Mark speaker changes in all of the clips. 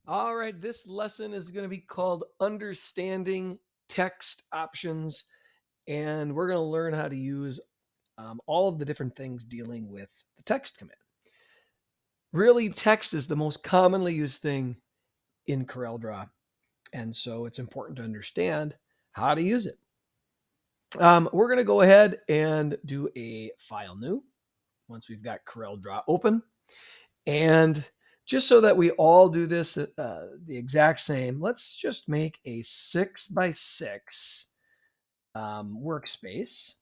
Speaker 1: All right, this lesson is going to be called Understanding Text Options, and we're going to learn how to use all of the different things dealing with the text command. Really, text is the most commonly used thing in CorelDRAW, and so it's important to understand how to use it. We're going to go ahead and do a file new once we've got CorelDRAW open. And just so that we all do this the exact same, let's just make a 6x6 workspace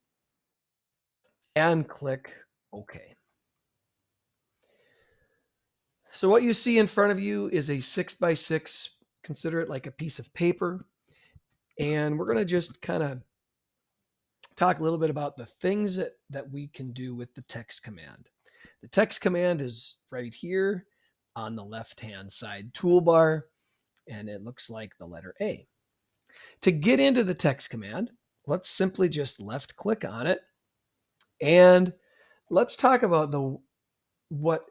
Speaker 1: and click OK. So what you see in front of you is a 6x6. Consider it like a piece of paper. And we're going to just kind of talk a little bit about the things that we can do with the text command. The text command is right here on the left-hand side toolbar, and it looks like the letter A. To get into the text command, let's simply just left click on it, and let's talk about what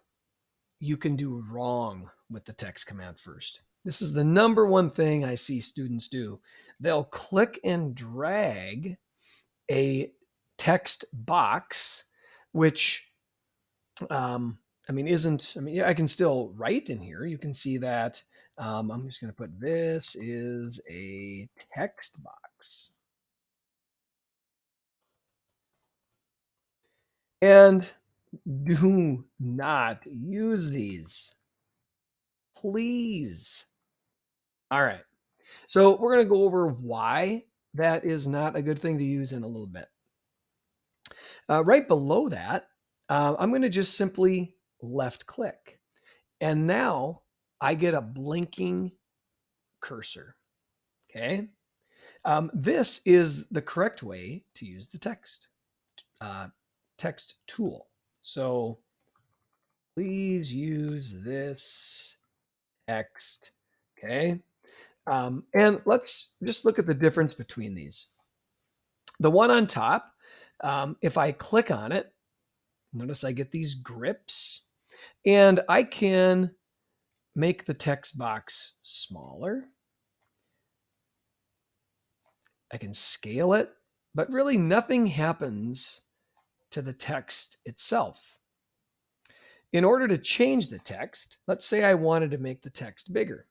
Speaker 1: you can do wrong with the text command first. This is the number one thing I see students do. They'll click and drag a text box, which I can still write in here. You can see that. I'm just going to put this is a text box. And do not use these, please. All right. So we're going to go over why that is not a good thing to use in a little bit. Right below that, I'm going to just simply left click. And now I get a blinking cursor. Okay. This is the correct way to use the uh, text tool. So please use this text. Okay. And let's just look at the difference between these. The one on top, if I click on it, notice I get these grips, and I can make the text box smaller. I can scale it, but really nothing happens to the text itself. In order to change the text, let's say I wanted to make the text bigger.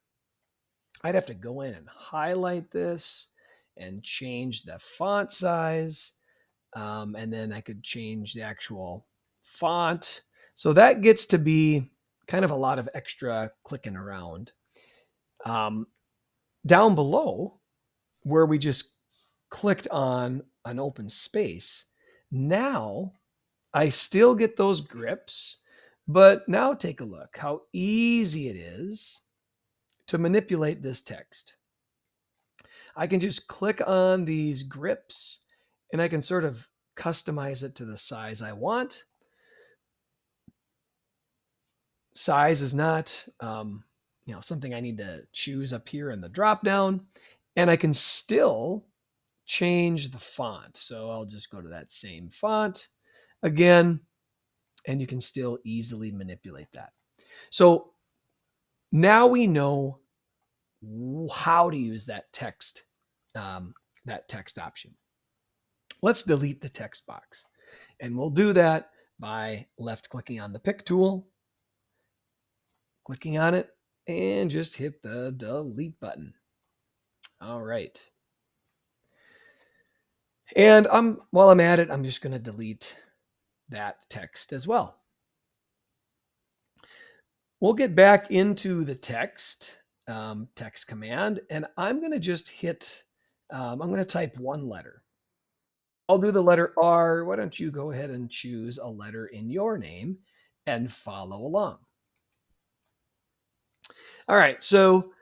Speaker 1: I'd have to go in and highlight this and change the font size. And then I could change the actual font. So that gets to be kind of a lot of extra clicking around. Um, Down below, where we just clicked on an open space, now I still get those grips, but now take a look how easy it is to manipulate this text. I can just click on these grips and I can sort of customize it to the size I want. Size is not something I need to choose up here in the drop down, and I can still change the font. So I'll just go to that same font again, and you can still easily manipulate that. So now we know how to use that text option. Let's delete the text box, and we'll do that by left clicking on the pick tool, clicking on it, and just hit the delete button. All right. And while I'm at it, I'm just going to delete that text as well. We'll get back into the text command, and I'm going to just I'm going to type one letter. I'll do the letter R. Why don't you go ahead and choose a letter in your name and follow along? All right, so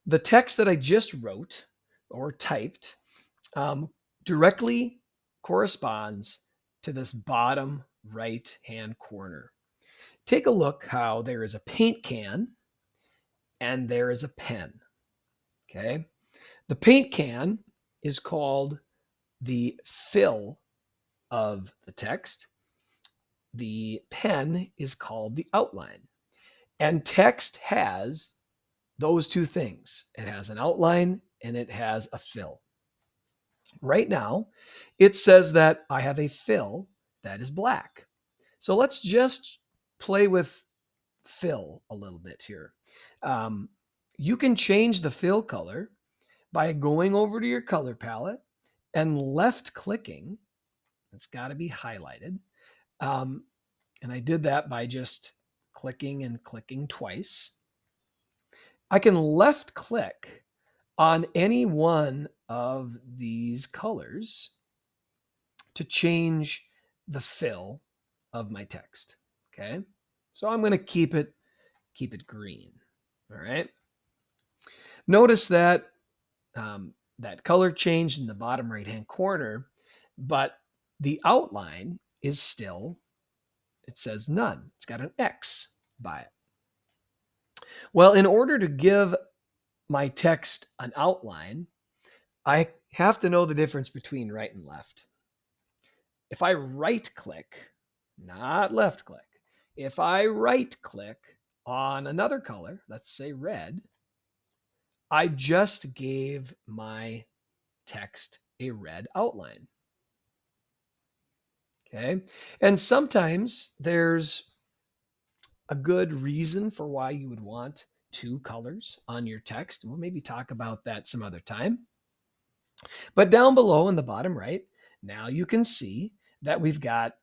Speaker 1: the text that I just wrote or typed um, directly corresponds to this bottom right hand corner. Take a look how there is a paint can and there is a pen. Okay. The paint can is called the fill of the text. The pen is called the outline. And text has those two things. It has an outline and it has a fill. Right now, it says that I have a fill that is black. So let's just play with fill a little bit here. Um, you can change the fill color by going over to your color palette and left clicking. It's got to be highlighted. Um, and I did that by just clicking and clicking twice. I can left click on any one of these colors to change the fill of my text. Okay. So I'm going to keep it green. All right. Notice that that color changed in the bottom right hand corner, but the outline is still, it says none. It's got an X by it. Well, in order to give my text an outline, I have to know the difference between right and left. If I right click, not left click, if I right click on another color, let's say red, I just gave my text a red outline. Okay. And sometimes there's a good reason for why you would want two colors on your text. We'll maybe talk about that some other time. But down below in the bottom right, now you can see that we've got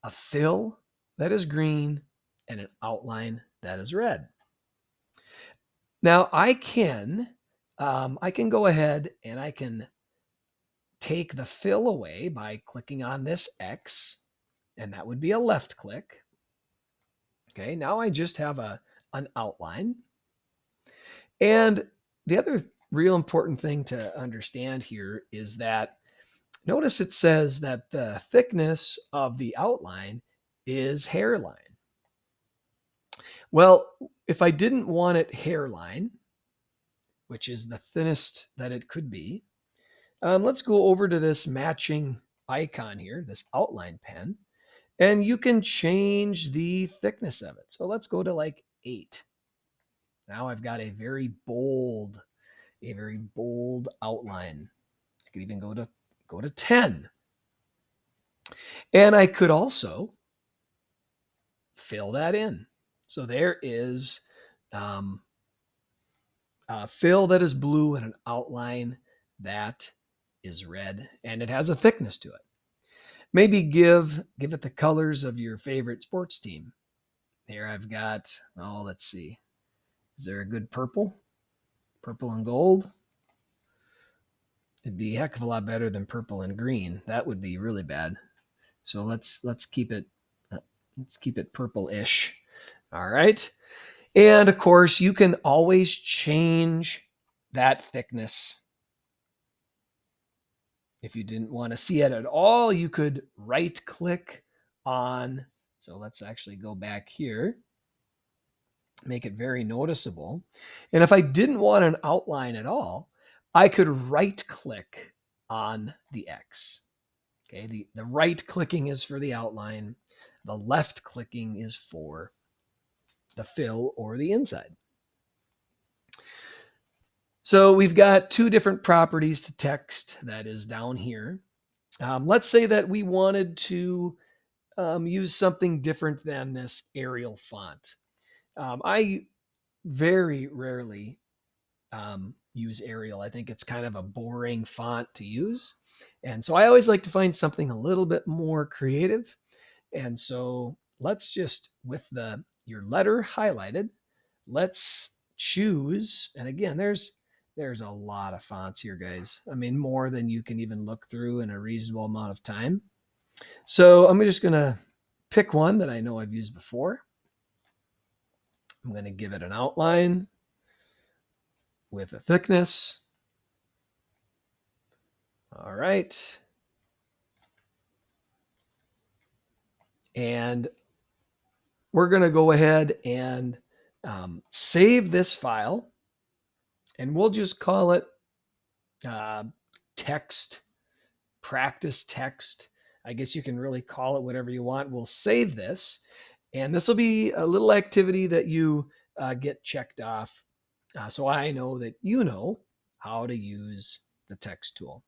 Speaker 1: a fill that is green and an outline that is red. Now I can go ahead and I can take the fill away by clicking on this X, and that would be a left click. Okay, now I just have an outline. And the other real important thing to understand here is that notice it says that the thickness of the outline is hairline. Well, if I didn't want it hairline, which is the thinnest that it could be, let's go over to this matching icon here, this outline pen, and you can change the thickness of it. So let's go to like 8. Now I've got a very bold outline. I could even go to 10. And I could also fill that in. So there is a fill that is blue and an outline that is red, and it has a thickness to it. Maybe give it the colors of your favorite sports team. Here I've got, oh, let's see. Is there a good purple? Purple and gold? It'd be a heck of a lot better than purple and green. That would be really bad. So let's keep it purple-ish. All right. And of course, you can always change that thickness. If you didn't want to see it at all, you could right click on. So let's actually go back here, make it very noticeable. And if I didn't want an outline at all, I could right click on the X. Okay, the right clicking is for the outline. The left clicking is for the fill or the inside. So we've got two different properties to text that is down here. Let's say that we wanted to use something different than this Arial font. I very rarely use Arial. I think it's kind of a boring font to use. And so I always like to find something a little bit more creative. And so let's just, with your letter highlighted, let's choose. And again, there's a lot of fonts here, guys. I mean, more than you can even look through in a reasonable amount of time. So I'm just going to pick one that I know I've used before. I'm going to give it an outline with a thickness. All right. And we're going to go ahead and save this file. And we'll just call it text, practice text. I guess you can really call it whatever you want. We'll save this. And this will be a little activity that you get checked off So I know that you know how to use the text tool.